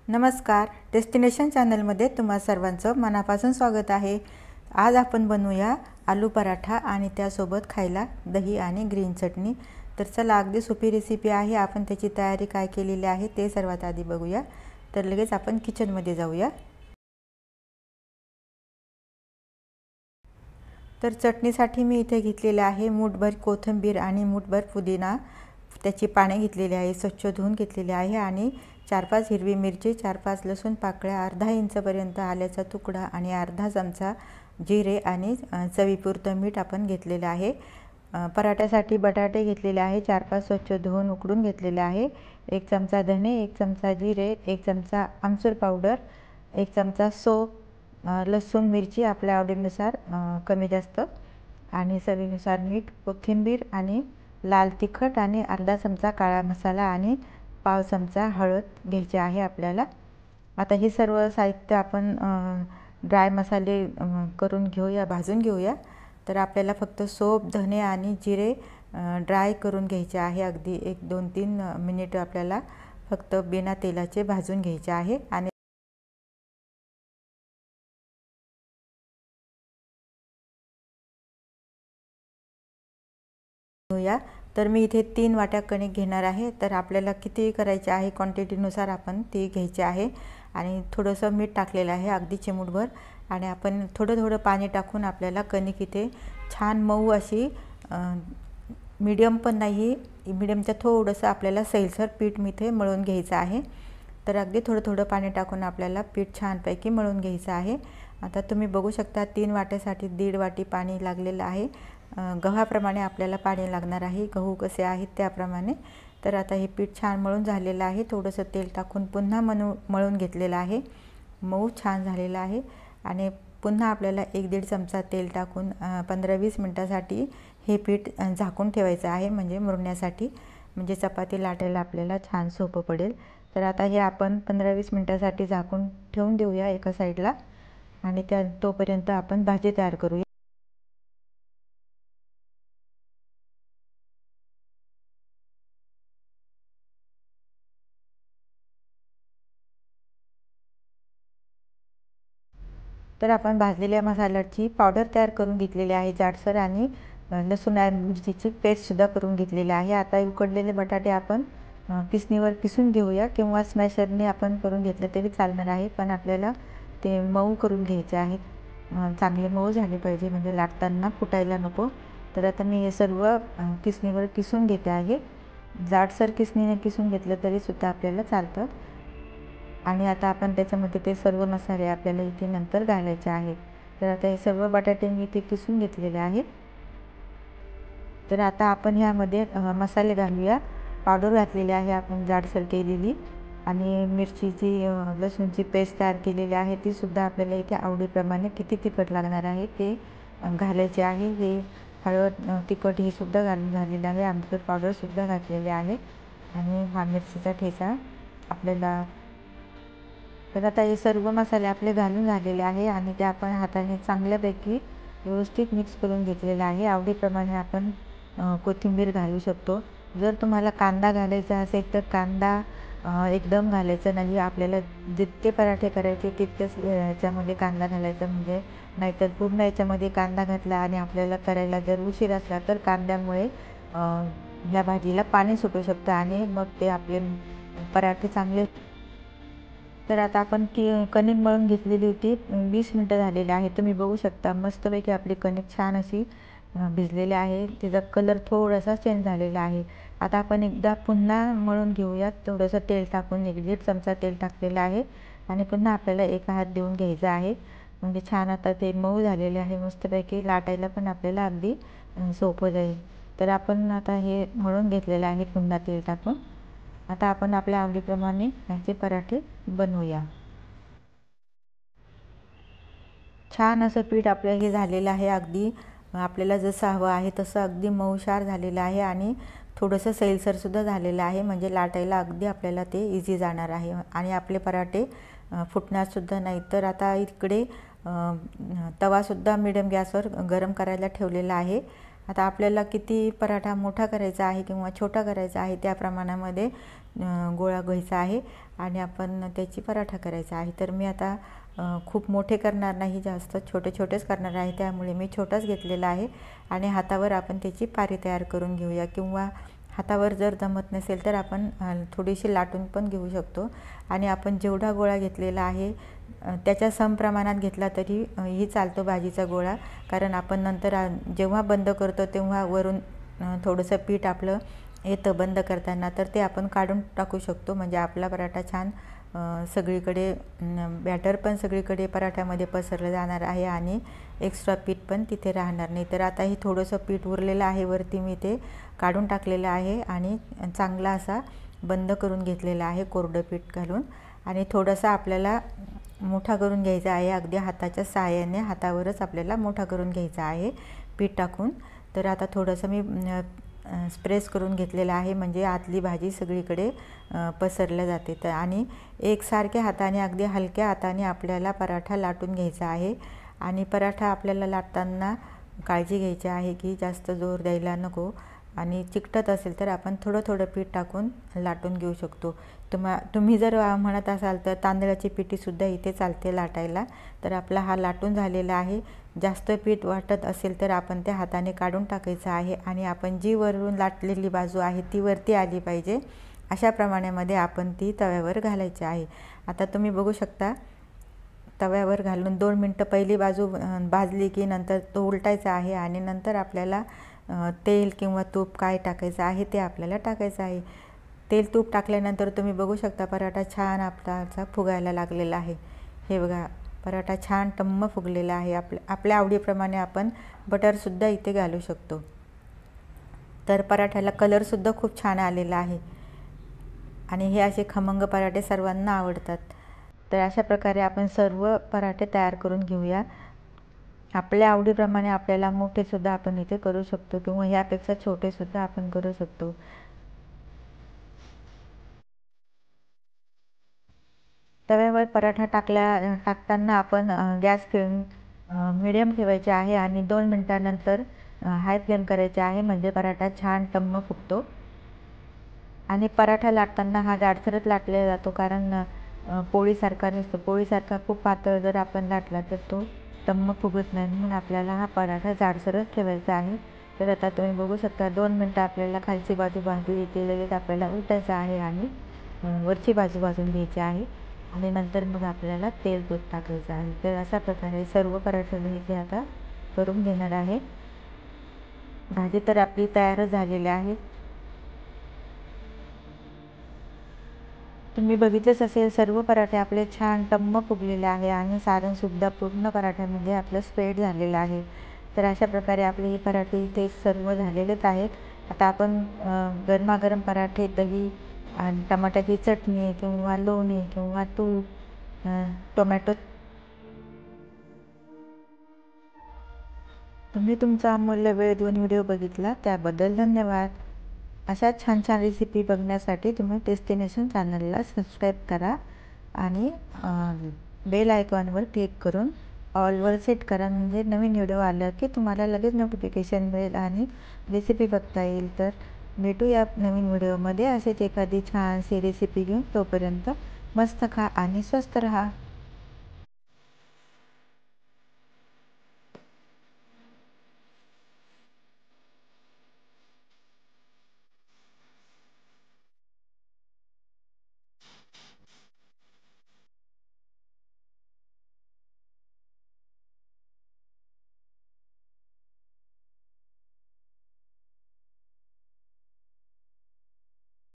नमस्कार, डेस्टिनेशन चॅनलमध्ये तुम्हा सर्वांचं मनापासून स्वागत आहे। आज आपण बनवूया आलू पराठा आणि त्यासोबत खायला दही आणि ग्रीन चटणी। तर चला अगदी सोपी रेसिपी आहे। आपण त्याची तयारी काय केलेली आहे ते सर्वात आधी बघूया। तर लगेच आपण किचनमध्ये जाऊया। तर चटणीसाठी मी इथे घेतलेले आहे मूठभर कोथिंबीर आणि मूठभर पुदिना। त्याची पाने घेतलेली आहे, स्वच्छ धुवून घेतलेली आहे आणि 4-5 हिरवी मिरची, 4-5 लसूण पाकळ्या, अर्धा इंचपर्यंत आल्याचा तुकडा आणि अर्धा चमचा जिरे आणि चवीपुरतं मीठ आपण घेतलेले आहे। पराठ्यासाठी बटाटे घेतलेले आहे, 4-5 स्वच्छ धुवून उकडून घेतलेले आहे। 1 चमचा धने, 1 चमचा जिरे, 1 चमचा आमचूर पावडर, 1 चमचा सोप, लसूण मिरची आपल्या आवडीनुसार कमी जास्त आणि चवीनुसार मीठ, कोथिंबीर आणि लाल तिखट आणि अर्धा चमचा काळा मसाला आणि पाव चमचा हळद घ्यायची आहे आपल्याला। आता हे सर्व साहित्य आपण ड्राय मसाले करून घेऊया, भाजून घेऊया। तर आपल्याला फक्त सोप, धने आणि जिरे ड्राय करून घ्यायचे आहे। अगदी 1-2-3 मिनिट आपल्याला फक्त बिना तेलाचे भाजून घ्यायचे आहे। आणि तर मी इथे 3 वाट्या कणिक घेणार आहे। तर आपल्याला किती करायचे आहे क्वांटिटीनुसार आपण ती घ्यायची आहे। आणि थोडंसं मीठ टाकलेलं आहे, अगदी चिमूटभर। आणि आपण थोडं पाणी टाकून आपल्याला कणिक इथे छान मऊ अशी मीडियम पण नाही, मीडियमचं थोडंसं आपल्याला सैलसर पीठ इथे मळून घ्यायचं आहे। तर अगदी थोडं पाणी टाकून आपल्याला पीठ छानपैकी मळून घ्यायचं आहे। आता तुम्ही बघू शकता 3 वाट्यासाठी 1.5 वाटी पाणी लागलेलं आहे। गव्हाप्रमाणे आपल्याला पाणी लागणार आहे, गहू कसे आहेत त्याप्रमाणे। तर आता हे पीठ छान मळून झालेलं आहे। थोडंसं तेल टाकून पुन्हा मळून घेतलेलं आहे, मऊ छान झालेलं आहे। आणि पुन्हा आपल्याला 1-1.5 चमचा तेल टाकून 15-20 मिनिटांसाठी हे पीठ झाकून ठेवायचं आहे, म्हणजे मुरण्यासाठी, म्हणजे चपाती लाटायला आपल्याला छान सोपं पडेल। तर आता हे आपण 15-20 मिनिटांसाठी झाकून ठेवून देऊया एका साईडला। आणि तोपर्यंत आपण भाजी तयार करूया। तर आपण भाजलेल्या मसाल्याची पावडर तयार करून घेतलेली आहे जाडसर, आणि लसूण आणि मिरचीची पेस्टसुद्धा करून घेतलेली आहे। आता उकडलेले बटाटे आपण किसणीवर किसून घेऊया, किंवा स्मॅशरने आपण करून घेतलं तरी चालणार आहे। पण आपल्याला ते मऊ करून घ्यायचे आहेत, चांगले मऊ झाले पाहिजे, म्हणजे लाटताना फुटायला नको। तर आता मी हे सर्व किसणीवर किसून घेते आहे। जाडसर किसणीने किसून घेतलं तरी सुद्धा आपल्याला चालतं। आणि आता आपण त्याच्यामध्ये ते सर्व मसाले आपल्याला इथे नंतर घालायचे आहेत। तर आता हे सर्व बटाटे मी इथे किसून घेतलेले आहेत। तर आता आपण ह्यामध्ये मसाले घालूया। पावडर घातलेली आहे आपण जाडसर केलेली, आणि मिरचीची लसूणची पेस्ट तयार केलेली आहे, ती सुद्धा आपल्याला इथे आवडीप्रमाणे किती तिखट लागणार आहे ते घालायचे आहे। हे हळद, तिखट हे सुद्धा घालून झालेलं आहे, आमचूर पावडर सुद्धा घातलेले आहे, आणि हा मिरचीचा ठेचा आपल्याला। तर आता हे सर्व मसाले आपले घालून झालेले आहे, आणि ते आपण हाताने चांगल्यापैकी व्यवस्थित मिक्स करून घेतलेलं आहे। आवडीप्रमाणे आपण कोथिंबीर घालू शकतो। जर तुम्हाला कांदा घालायचा असेल तर कांदा एकदम घालायचा नाही, आपल्याला जितके पराठे करायचे तितकेच याच्यामध्ये कांदा घालायचा, म्हणजे नाहीतर पूर्ण याच्यामध्ये कांदा घातला आणि आपल्याला करायला जर उशीर असला तर कांद्यामुळे ह्या भाजीला पाणी सुटू शकतं, आणि मग ते आपले पराठे चांगले। तर आता आपण कणिक मळून घेतलेली होती, 20 मिनिटं झालेली आहे। तुम्ही बघू शकता मस्तपैकी आपली कणिक छान अशी भिजलेली आहे, तिचा कलर थोडासा चेंज झालेला आहे। आता आपण एकदा पुन्हा मळून घेऊयात, थोडंसं तेल टाकून 1-1.5 चमचा तेल टाकलेलं आहे, आणि पुन्हा आपल्याला एक हात देऊन घ्यायचा आहे, म्हणजे छान आता ते मऊ झालेले आहे मस्तपैकी, लाटायला पण आपल्याला अगदी सोपं जाईल। तर आपण आता हे मळून घेतलेलं आहे पुन्हा तेल टाकून। आता आपण आपल्या आवडीप्रमाणे ह्याचे पराठे बनवूया। छान असं पीठ आपलं हे झालेलं आहे, अगदी आपल्याला जसं हवं आहे तसं अगदी मऊशार झालेलं आहे, आणि थोडंसं सैलसरसुद्धा झालेलं आहे, म्हणजे लाटायला अगदी आपल्याला ते इझी जाणार आहे, आणि आपले पराठे फुटणारसुद्धा नाही। तर आता इकडे तवासुद्धा मिडियम गॅसवर गरम करायला ठेवलेला आहे। आता आपल्याला किती पराठा मोठा करायचा आहे किंवा छोटा करायचा आहे त्या प्रमाणामध्ये गोळा घ्यायचा आहे आणि आपण त्याची पराठा करायचा आहे. तर मी आता खूप मोठे करणार नाही, जास्त छोटे छोटेच करणार आहे, त्यामुळे मी छोटाच घेतलेला आहे. आणि हातावर आपण त्याची पारी तयार करून घेऊया, किंवा हातावर जर जमत नसेल तर आपण थोडीशी लाटून पण घेऊ शकतो. आणि आपण जेवढा गोळा घेतलेला आहे त्याच्या समप्रमाणात घेतला तरी ही चालतो भाजीचा गोळा, कारण आपण नंतर जेव्हा बंद करतो तेव्हा वरून थोडंसं पीठ आपलं येतं बंद करताना, तर ते आपण काढून टाकू शकतो. म्हणजे आपला पराठा छान सगळीकडे बॅटर पण सगळीकडे पराठ्यामध्ये पसरलं जाणार आहे आणि एक्स्ट्रा पीठ पण तिथे राहणार नाही. तर आता हे थोडंसं पीठ उरलेलं आहे वरती, मी ते काढून टाकलेलं आहे आणि चांगला असा बंद करून घेतलेला आहे कोरडं पीठ घालून. आणि थोडासा आपल्याला मोठा करून घ्यायचा आहे, अगदी हाताच्या सहाय्याने हातावरच आपल्याला मोठा करून घ्यायचा आहे पीठ टाकून. तर आता थोडंसं मी स्प्रेस करून घेतलेलं आहे, म्हणजे आतली भाजी सगळीकडे पसरल्या जाते. तर आणि एकसारख्या हाताने, अगदी हलक्या हाताने आपल्याला पराठा लाटून घ्यायचा आहे. आणि पराठा आपल्याला लाटताना काळजी घ्यायची आहे की जास्त जोर द्यायला नको, आणि चिकटत असेल तर आपण थोडं थोडं पीठ टाकून लाटून घेऊ शकतो. तुम्ही जर म्हणत असाल तर तांदळाची पिठीसुद्धा इथे चालते लाटायला. तर आपला हा लाटून झालेला आहे. जास्त पीठ वाटत असेल तर आपण त्या हाताने काढून टाकायचं आहे, आणि आपण जी वरून लाटलेली बाजू आहे ती वरती आली पाहिजे, अशा प्रमाणामध्ये आपण ती तव्यावर घालायची आहे. आता तुम्ही बघू शकता, तव्यावर घालून 2 मिनटं पहिली बाजू भाजली की नंतर तो उलटायचा आहे, आणि नंतर आपल्याला तेल किंवा तूप काय टाकायचं आहे ते आपल्याला टाकायचं आहे. तेल तूप टाकल्यानंतर तुम्ही बघू शकता पराठा छान आपला फुगायला लागलेला आहे. हे बघा, पराठा छान टम्म फुगलेला आहे. आपल्या आवडीप्रमाणे आपण बटरसुद्धा इथे घालू शकतो. तर पराठ्याला कलरसुद्धा खूप छान आलेला आहे, आणि हे असे खमंग पराठे सर्वांना आवडतात. तर अशा प्रकारे आपण सर्व पराठे तयार करून घेऊया. आपल्या आवडीप्रमाणे आपल्याला मोठेसुद्धा आपण इथे करू शकतो, किंवा ह्यापेक्षा छोटेसुद्धा आपण करू शकतो. तव्यावर पराठा टाकताना आपण गॅस मिडियम ठेवायचे आहे, आणि 2 मिनटानंतर हाय फ्लेम करायचे आहे, म्हणजे पराठा छान टम्म फुगतो. आणि पराठा लाटताना हा जाडसरच लाटला जातो, कारण पोळीसारखा नसतो. पोळीसारखा खूप पातळ जर आपण लाटला तर तो टम्म फुगत नाही, म्हणून आपल्याला हा पराठा जाडसरच ठेवायचा आहे. तर आता तुम्ही बघू शकता 2 मिनटं आपल्याला खालची बाजू भाजली की लगेच आपल्याला उलटायचं आहे आणि वरची बाजू भाजून घ्यायची आहे, आणि नंतर मग आपल्याला तेल दूध टाकायचं आहे. तर अशा प्रकारे सर्व पराठे मी इथे आता करून घेणार आहे. भाजी तर आपली तयारच झालेली आहे. तुम्ही बघितलंच असेल, सर्व पराठे आपले छान टम्म फुगलेले आहे, आणि सारणसुद्धा पूर्ण पराठ्यामध्ये आपलं स्प्रेड झालेलं आहे. तर अशा प्रकारे आपले हे पराठे इथे सर्व झालेलेच आहेत. आता आपण गरमागरम पराठे, दही आणि टमाट्याची चटणी किंवा लोणी किंवा तूप, टोमॅटो. तुम्ही तुमचा अमूल्य वेळ देऊन व्हिडिओ बघितला त्याबद्दल धन्यवाद. अशा छान छान रेसिपी बघण्यासाठी तुम्ही डेस्टिनेशन चॅनलला सबस्क्राईब करा, आणि बेल आयकॉनवर क्लिक करून ऑलवर सेट करा, म्हणजे नवीन व्हिडिओ आलं की तुम्हाला लगेच नोटिफिकेशन मिळेल आणि रेसिपी बघता येईल. तर भेटूया नवीन व्हिडिओमध्ये असेच एखादी छानशी रेसिपी घेऊन. तोपर्यंत मस्त खा आणि स्वस्त रहा.